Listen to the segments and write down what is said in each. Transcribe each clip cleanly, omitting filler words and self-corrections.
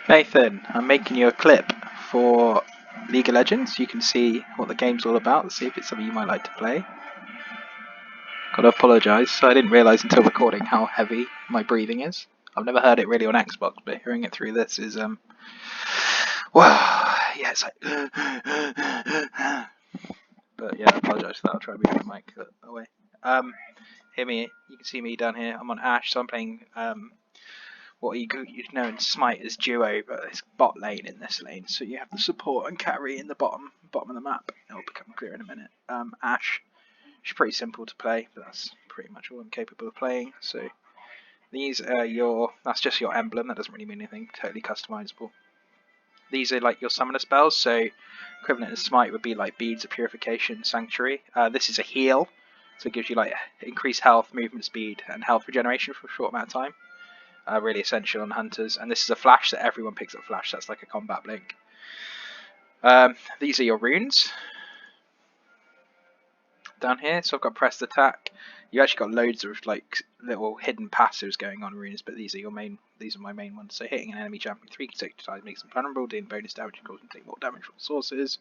Nathan, I'm making you a clip for League of Legends. You can see what the game's all about. Let's see if it's something you might like to play. Gotta apologise, I didn't realise until recording how heavy my breathing is. I've never heard it really on Xbox, but hearing it through this is well, yeah, it's like but yeah, I apologise for that. I'll try and move the mic away. Hear me, you can see me down here. I'm on Ashe, so I'm playing what you'd know in Smite as duo, but it's bot lane in this lane. So you have the support and carry in the bottom of the map. It'll become clear in a minute. Ashe, she's pretty simple to play, but that's pretty much all I'm capable of playing. So these are that's just your emblem. That doesn't really mean anything. Totally customizable. These are like your summoner spells. So equivalent to Smite would be like Beads of Purification, Sanctuary. This is a heal, so it gives you like increased health, movement speed, and health regeneration for a short amount of time. Really essential on hunters. And this is a flash that everyone picks up flash. That's like a combat blink. These are your runes down here. So I've got pressed attack. You actually got loads of like little hidden passives going on runes, but these are my main ones. So hitting an enemy champion 3 consecutive times makes them vulnerable, dealing bonus damage and causing them to take more damage from sources.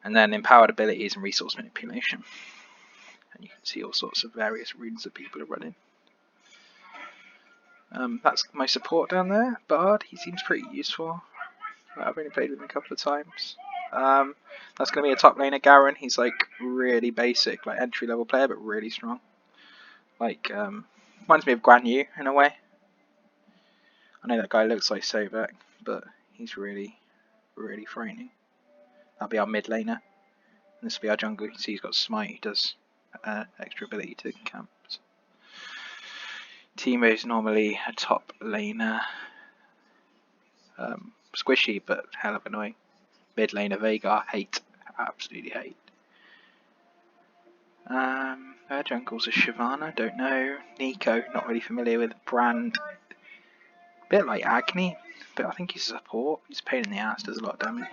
And then empowered abilities and resource manipulation. And you can see all sorts of various runes that people are running. That's my support down there. Bard, he seems pretty useful. I've only played with him a couple of times. That's going to be a top laner, Garen. He's like really basic, like entry level player, but really strong. Like, reminds me of Guan Yu in a way. I know that guy looks like Sobek, but he's really, really frightening. That'll be our mid laner. And this will be our jungle. You can see he's got Smite. He does extra ability to camp. Teemo's normally a top laner. Squishy, but hell of annoying. Mid laner Veigar, hate. Absolutely hate. Their jungle's a Shyvana, don't know. Nico, not really familiar with. Brand, bit like Agni, but I think he's a support. He's a pain in the ass, does a lot of damage.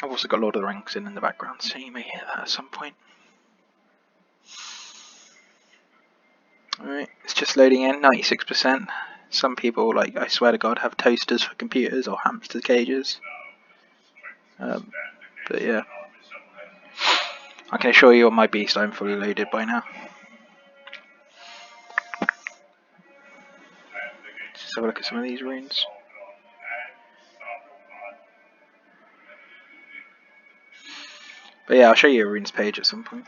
I've also got Lord of the Rings in the background, so you may hear that at some point. Alright, it's just loading in, 96%. Some people, like, I swear to God, have toasters for computers or hamster cages. But yeah. I can assure you on my beast I'm fully loaded by now. Just have a look at some of these runes. But yeah, I'll show you a runes page at some point.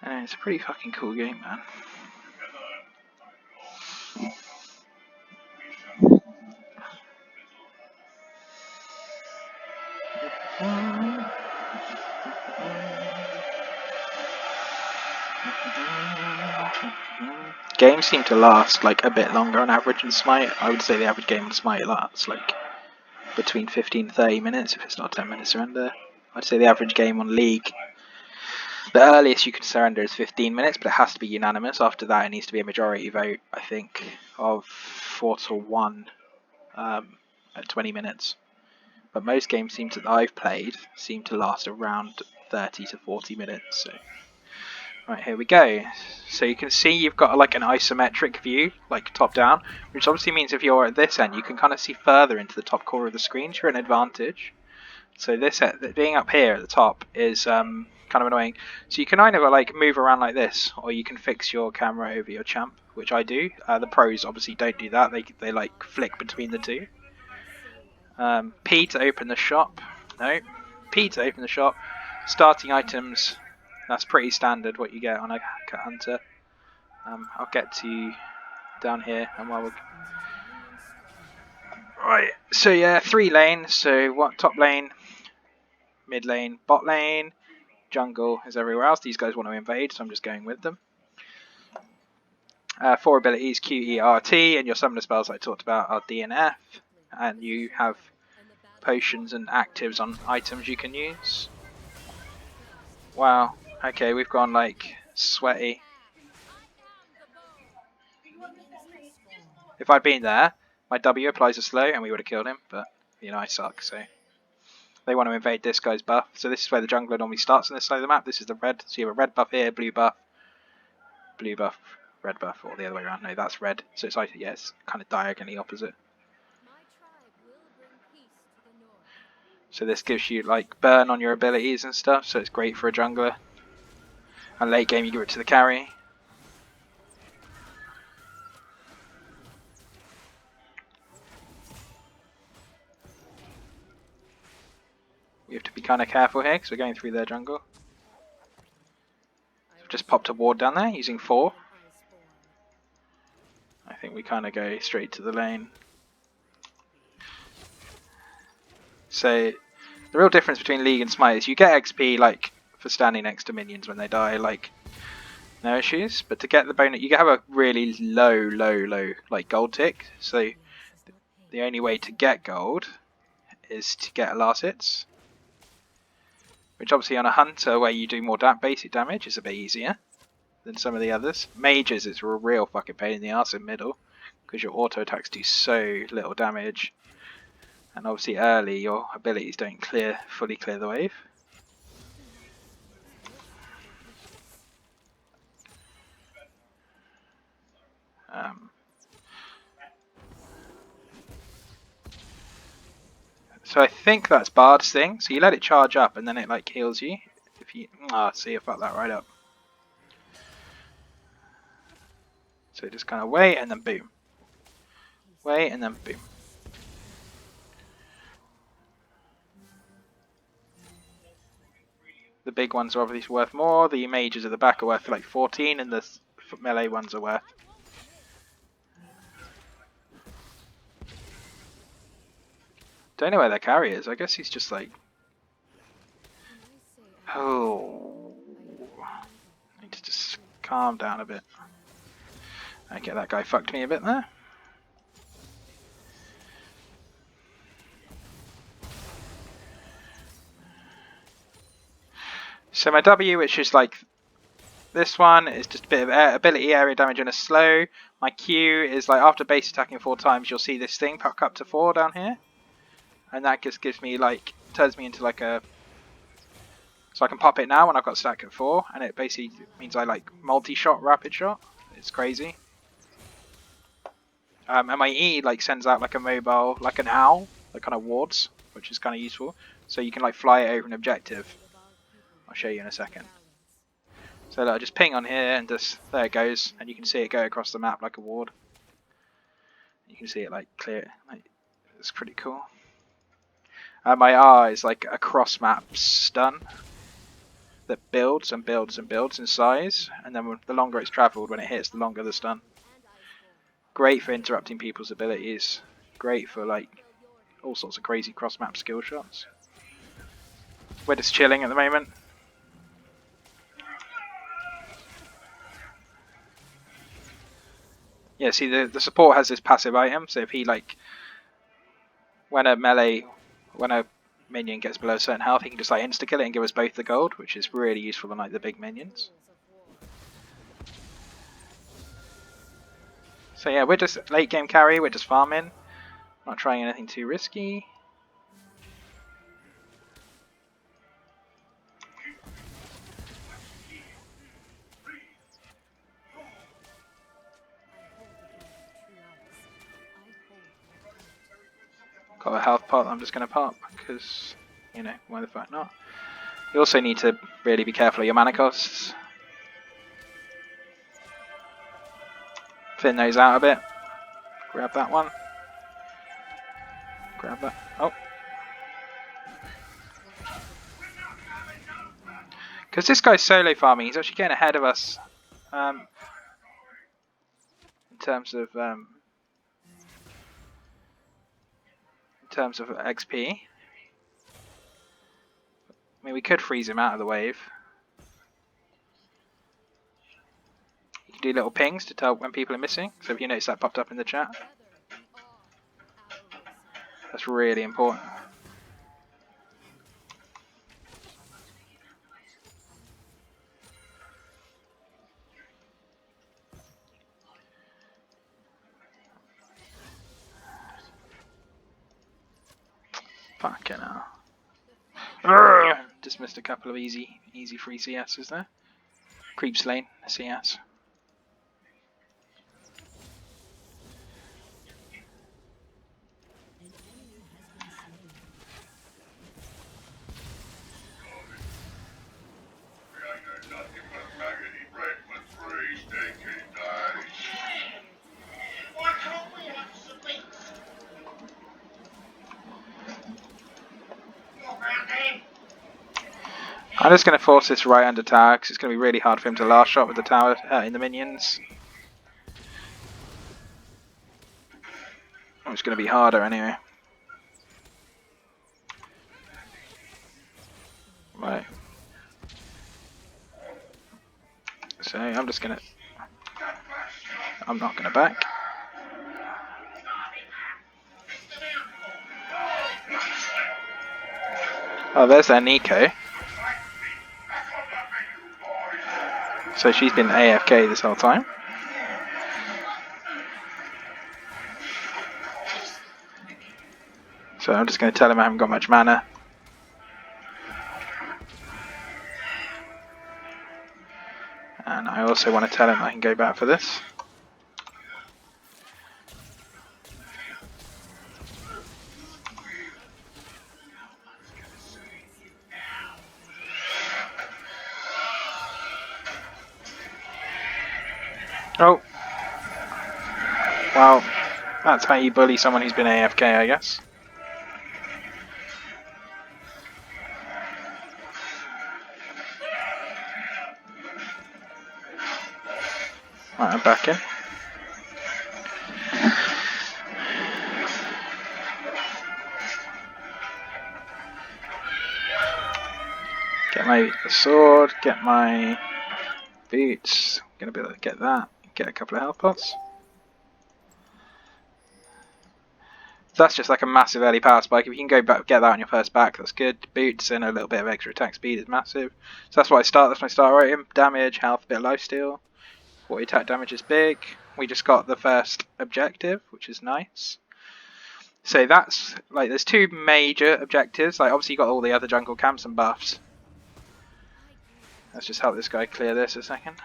And it's a pretty fucking cool game, man. Games seem to last like a bit longer on average in Smite. I would say the average game in Smite lasts like between 15 and 30 minutes if it's not 10 minutes surrender. I'd say the average game on League, the earliest you can surrender is 15 minutes, but it has to be unanimous. After that, it needs to be a majority vote, I think, of 4-1 at 20 minutes. But most games that I've played seem to last around 30 to 40 minutes. So. Right, here we go. So you can see you've got like an isometric view, like top down, which obviously means if you're at this end, you can kind of see further into the top corner of the screen, so you're at an advantage. So this being up here at the top is kind of annoying. So you can either like move around like this, or you can fix your camera over your champ, which I do. The pros obviously don't do that. They like flick between the two. P to open the shop. No. P to open the shop. Starting items. That's pretty standard what you get on a Cat Hunter. I'll get to you down here and while we're... Right, so yeah, 3 lanes. So what? Top lane, mid lane, bot lane, jungle is everywhere else. These guys want to invade, so I'm just going with them. 4 abilities, Q, E, R, T, and your summoner spells I talked about are D and F. And you have potions and actives on items you can use. Wow, okay, we've gone like sweaty. If I'd been there, my W applies a slow and we would have killed him, but you know I suck, so They want to invade this guy's buff. So this is where the jungler normally starts on this side of the map. This is the red. So you have a red buff here, blue buff, red buff, or the other way around. No, that's red. So it's like, yeah, it's kind of diagonally opposite. So this gives you like burn on your abilities and stuff. So it's great for a jungler. And late game you give it to the carry. We have to be kind of careful here because we're going through their jungle. So just popped a ward down there using 4. I think we kind of go straight to the lane. So the real difference between League and Smite is you get XP like for standing next to minions when they die, like no issues. But to get the bonus, you have a really low like gold tick. So the only way to get gold is to get last hits. Which obviously on a hunter where you do more basic damage is a bit easier than some of the others. Mages it's a real fucking pain in the ass in middle because your auto attacks do so little damage, and obviously early your abilities don't fully clear the wave. So I think that's Bard's thing. So you let it charge up and then it like heals you. If you see, I fucked that right up. So just kind of wait and then boom. Wait and then boom. The big ones are obviously worth more. The mages at the back are worth like 14, and the melee ones are worth. Don't know where their carry is. I guess he's just like. Oh. I need to just calm down a bit. Okay, that guy fucked me a bit there. So my W, which is like this one, is just a bit of ability area damage and a slow. My Q is like after base attacking 4 times, you'll see this thing pack up to 4 down here. And that just gives me like, turns me into like a, so I can pop it now when I've got stack at 4, and it basically means I like multi-shot, rapid shot. It's crazy. And my E like sends out like a mobile, like an owl, that kind of wards, which is kind of useful. So you can like fly it over an objective. I'll show you in a second. So look, I just ping on here and just, there it goes, and you can see it go across the map like a ward. You can see it like clear, like, it's pretty cool. My R is like a cross map stun that builds and builds and builds in size, and then the longer it's travelled, when it hits, the longer the stun. Great for interrupting people's abilities. Great for like all sorts of crazy cross map skill shots. We're just chilling at the moment. Yeah, see the support has this passive item, so if he like, when a minion gets below a certain health, he can just like insta-kill it and give us both the gold, which is really useful on like the big minions. So yeah, we're just late game carry, we're just farming. Not trying anything too risky. Got a health pot I'm just going to pop, because, you know, why the fuck not. You also need to really be careful of your mana costs. Thin those out a bit. Grab that one. Grab that. Oh. Because this guy's solo farming, he's actually getting ahead of us. In terms of XP. I mean, we could freeze him out of the wave. You can do little pings to tell when people are missing. So if you notice that popped up in the chat. That's really important. Fucking hell. Just missed a couple of easy free CSs there. Creeps lane, CS. I'm just going to force this right under tower because it's going to be really hard for him to last shot with the tower in the minions. It's going to be harder anyway. Right. So I'm just going to... I'm not going to back. Oh, there's their Nico. So she's been AFK this whole time. So I'm just going to tell him I haven't got much mana. And I also want to tell him I can go back for this. Oh. Well, that's how you bully someone who's been AFK, I guess. Right, I'm back in. Get my sword, get my boots. I'm gonna be able to get that. Get a couple of health pots. That's just like a massive early power spike. If you can go back, get that on your first back, that's good. Boots and a little bit of extra attack speed is massive. So that's what I start. That's my start rating. Damage, health, a bit of lifesteal. 40 attack damage is big. We just got the first objective, which is nice. So that's like there's two major objectives. Like obviously you got all the other jungle camps and buffs. Let's just help this guy clear this a second.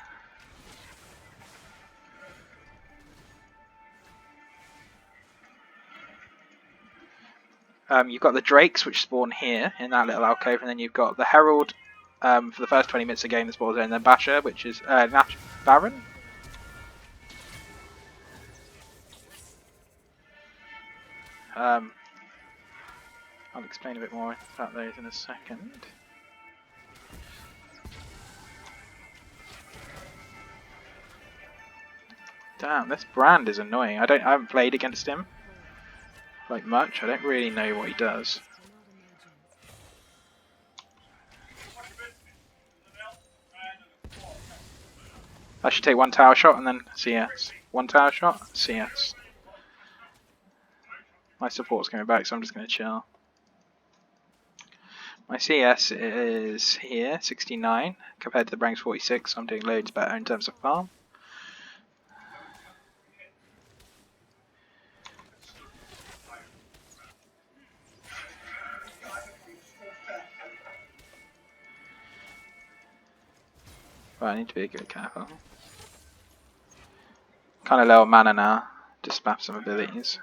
You've got the Drakes, which spawn here in that little alcove, and then you've got the Herald for the first 20 minutes of the game that spawns there, and then Basher, which is Baron. I'll explain a bit more about those in a second. Damn, this Brand is annoying. I haven't played against him like much. I don't really know what he does. I should take one tower shot and then CS. One tower shot, CS. My support's coming back, so I'm just going to chill. My CS is here, 69, compared to the Brang's 46, so I'm doing loads better in terms of farm. But I need to be a good careful. Kind of low on mana now, just spam some abilities.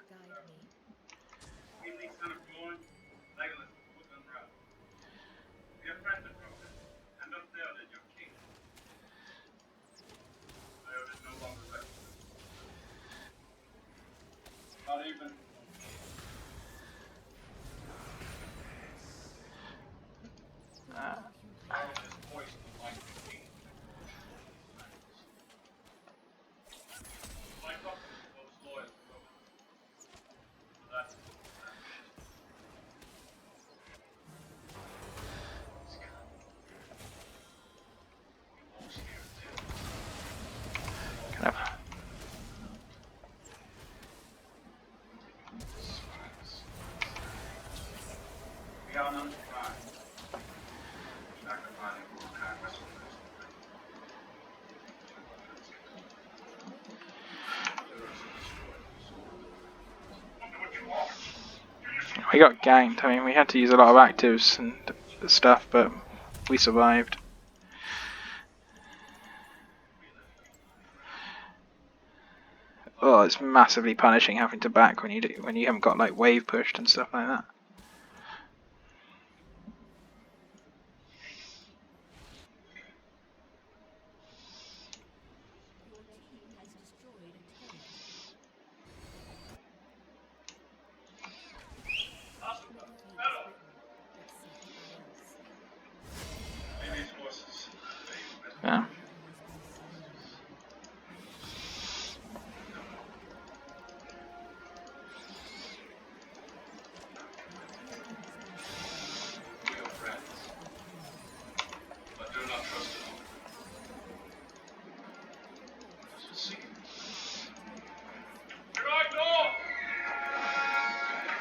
We got ganked. I mean, we had to use a lot of actives, and stuff, but we survived. Oh, it's massively punishing having to back when you haven't got like wave pushed and stuff like that. Yeah.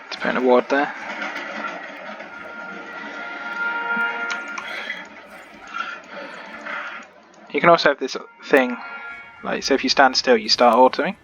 Let's put an award there. You can also have this thing, like, so if you stand still, you start autoing.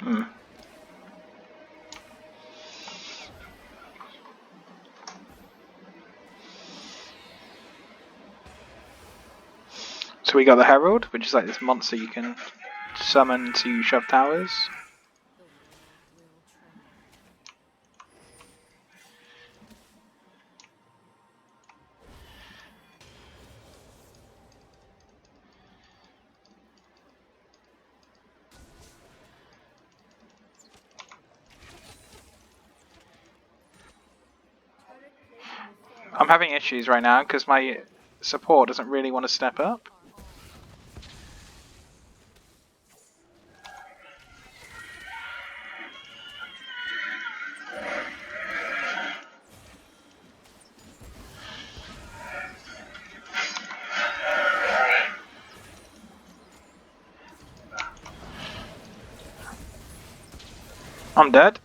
Hmm. So we got the Herald, which is like this monster you can summon to shove towers. I'm having issues right now because my support doesn't really want to step up. I'm dead.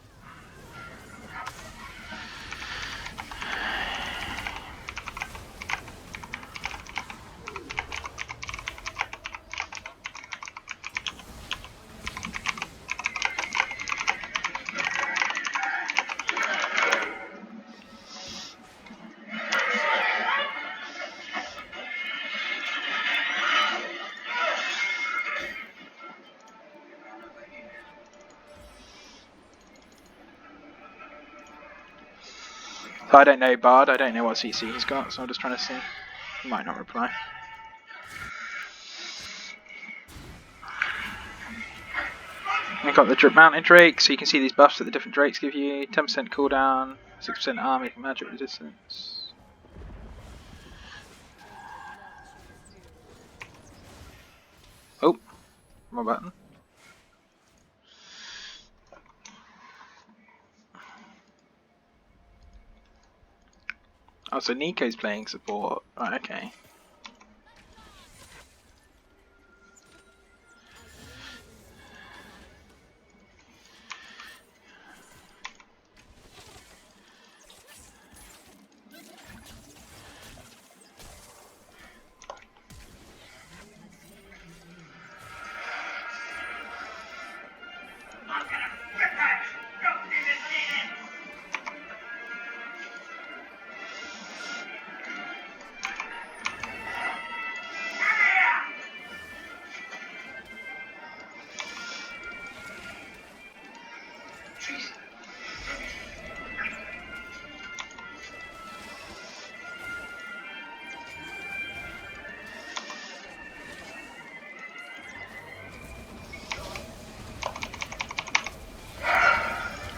I don't know Bard, I don't know what CC he's got, so I'm just trying to see. He might not reply. We've got the mounted Drake, so you can see these buffs that the different Drakes give you. 10% cooldown, 6% army for magic resistance. Oh, wrong button. Oh, so Nico's playing support. Right, okay.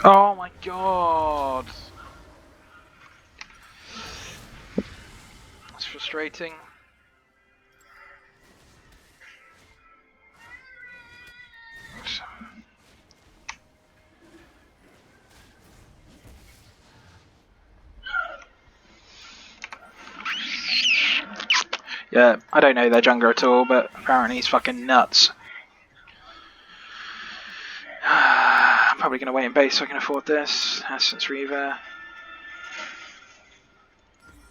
Oh my god! That's frustrating. Yeah, I don't know their jungler at all, but apparently he's fucking nuts. I'm probably going to wait in base so I can afford this. Essence Reaver.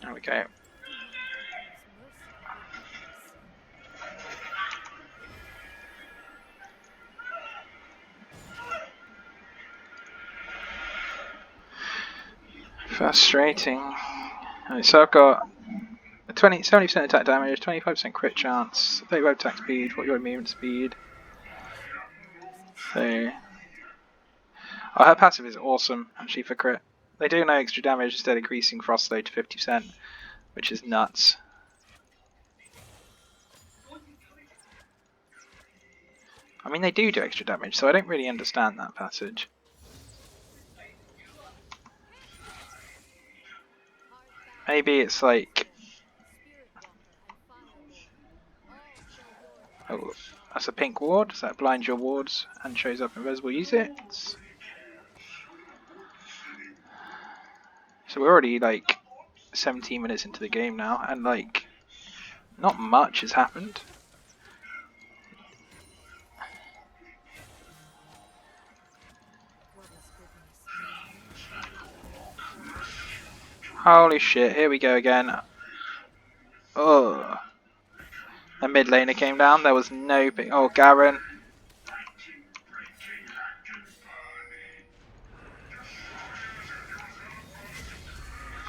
There we go. Frustrating. Right, so I've got 70% attack damage, 25% crit chance, 35 attack speed, 41 movement speed. So, oh, her passive is awesome, actually, for crit. They do no extra damage, instead increasing frost load to 50%, which is nuts. I mean, they do extra damage, so I don't really understand that passage. Maybe it's like... Oh, that's a pink ward, so that blinds your wards and shows up invisible. Use it. So we're already like 17 minutes into the game now, and like not much has happened. Holy shit, here we go again. Oh. A mid laner came down, there was no big... Oh, Garen.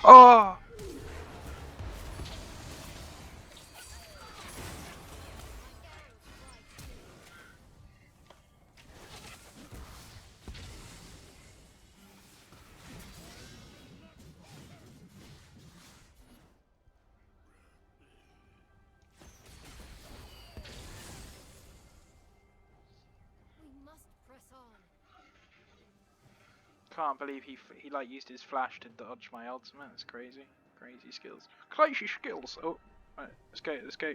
Oh! Can't believe he like used his flash to dodge my ultimate. That's crazy. Crazy skills. Crazy skills! Oh, right, let's go, let's go.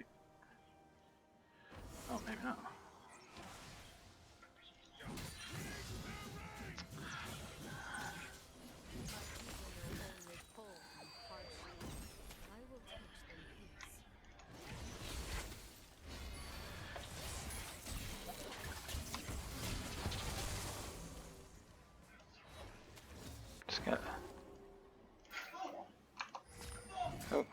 Oh, maybe not. Just get... Oh.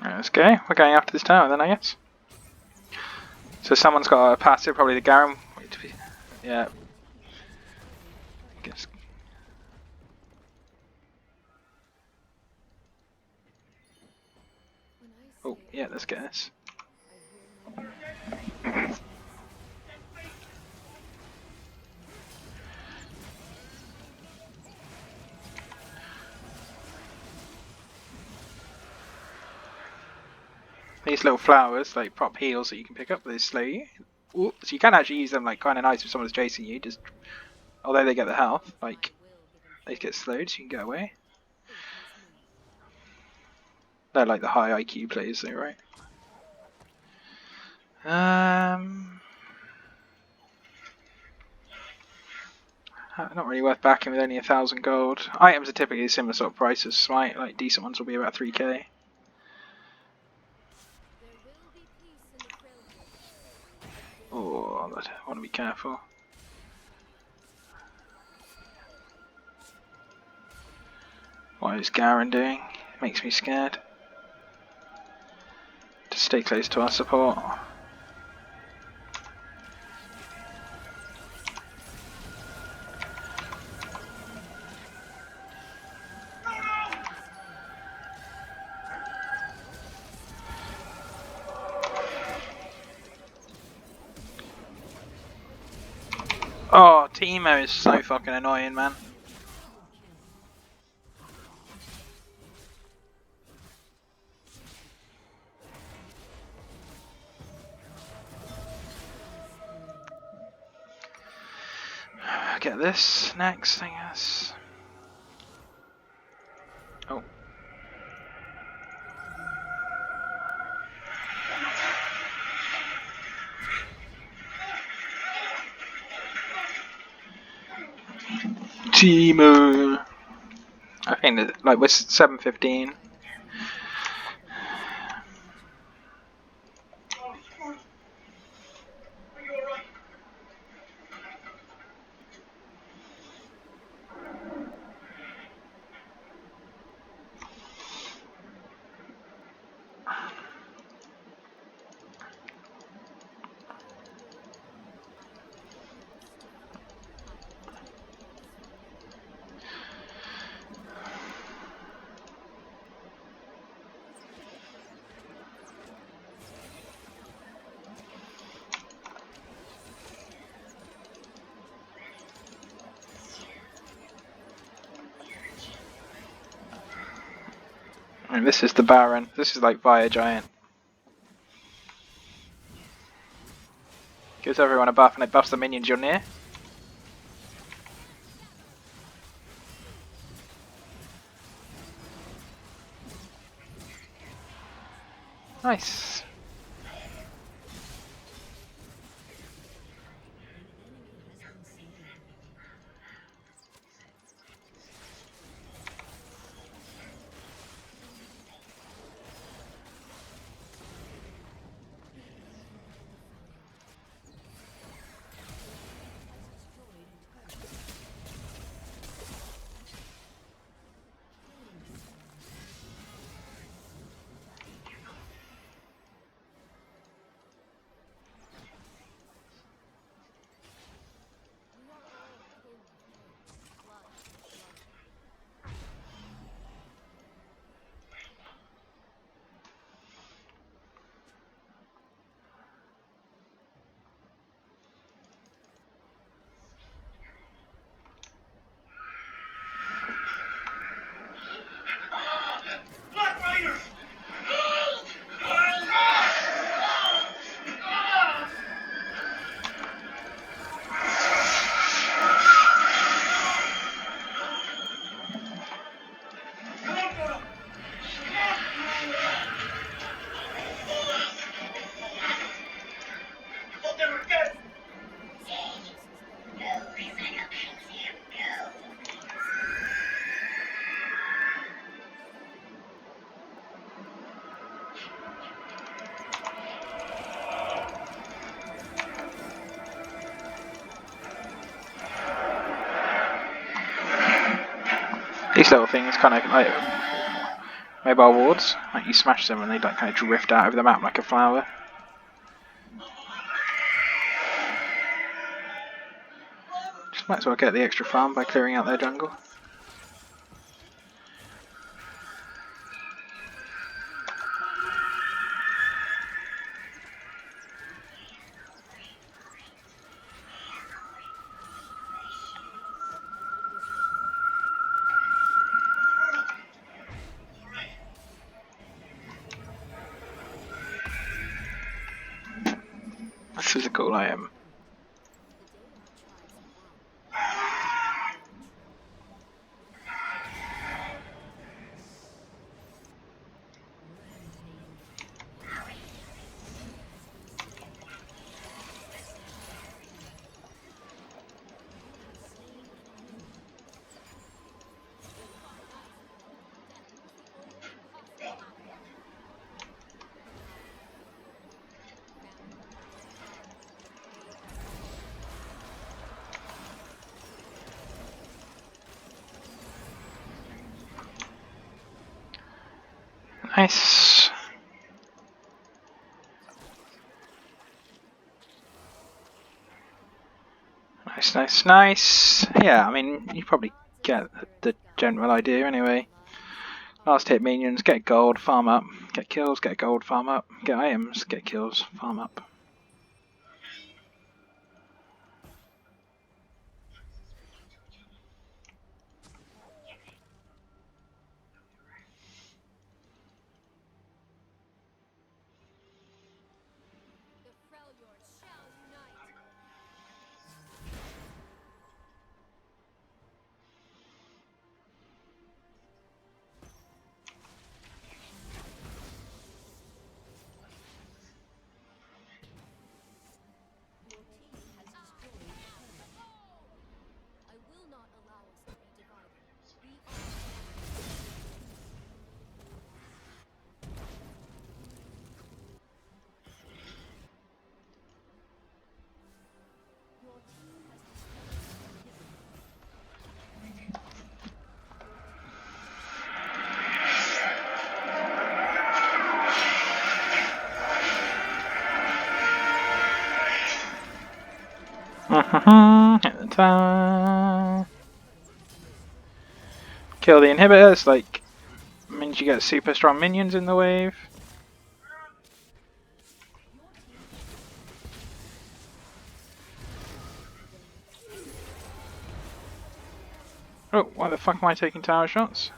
Right, let's go. We're going after this tower then, I guess. So someone's got a passive, probably the Garen. Yeah. Guess. Oh, yeah, let's get this. These little flowers, like prop heals that you can pick up, they slow you. Ooh, so you can actually use them like kind of nice if someone's chasing you. Just although they get the health, like they get slowed, so you can get away. They're like the high IQ players, though, right? Not really worth backing with only 1,000 gold. Items are typically a similar sort of price as Smite. Like decent ones will be about 3k. Oh, I want to be careful. What is Garen doing? Makes me scared. Just stay close to our support. Oh, Teemo is so fucking annoying, man. Get this next, I guess. Oh. Teemo. I think that, like, we're 7:15. And this is the Baron. This is like Fire Giant. Gives everyone a buff and it buffs the minions you're near. Nice. These little things kind of like mobile wards. Like you smash them and they like kind of drift out over the map like a flower. Just might as well get the extra farm by clearing out their jungle. This is a cool item. Nice. Nice, nice, nice. Yeah, I mean, you probably get the general idea anyway. Last hit minions, get gold, farm up. Get kills, get gold, farm up. Get items, get kills, farm up. Hit the tower. Kill the inhibitors, like, means you get super strong minions in the wave. Oh, why the fuck am I taking tower shots?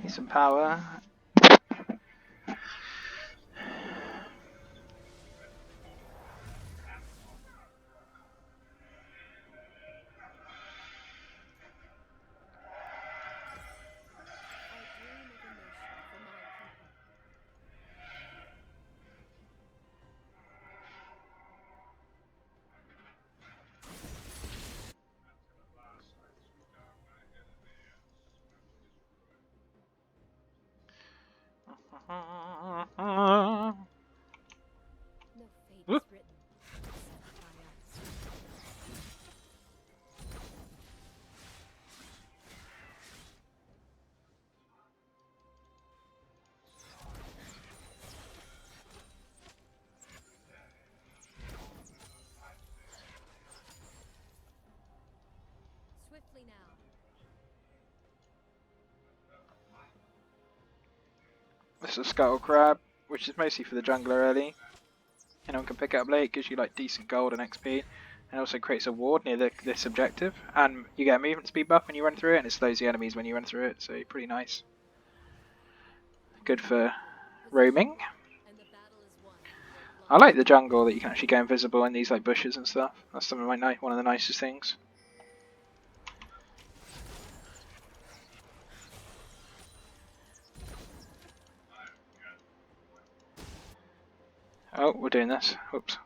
Need some power. Swiftly now. This is a Scuttle Crab, which is mostly for the jungler early. Anyone can pick it up late, gives you like decent gold and XP, and also creates a ward near this objective. And you get a movement speed buff when you run through it, and it slows the enemies when you run through it, so pretty nice. Good for roaming. I like the jungle that you can actually go invisible in these like bushes and stuff. That's some of one of the nicest things. Oh, we're doing this. Oops.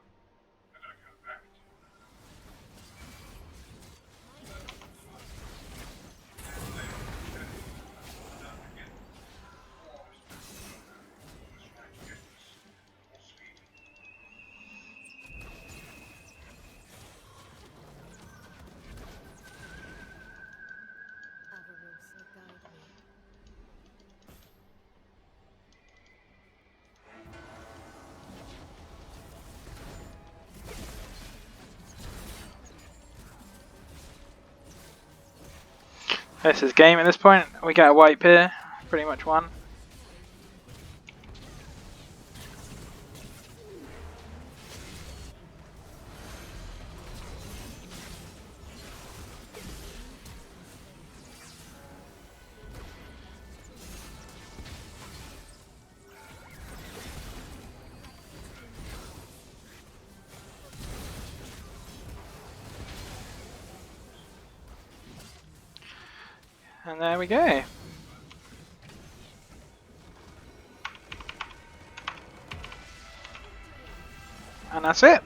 Avarosa, guide me. This is game at this point. We get a wipe here. Pretty much won. And there we go. And that's it.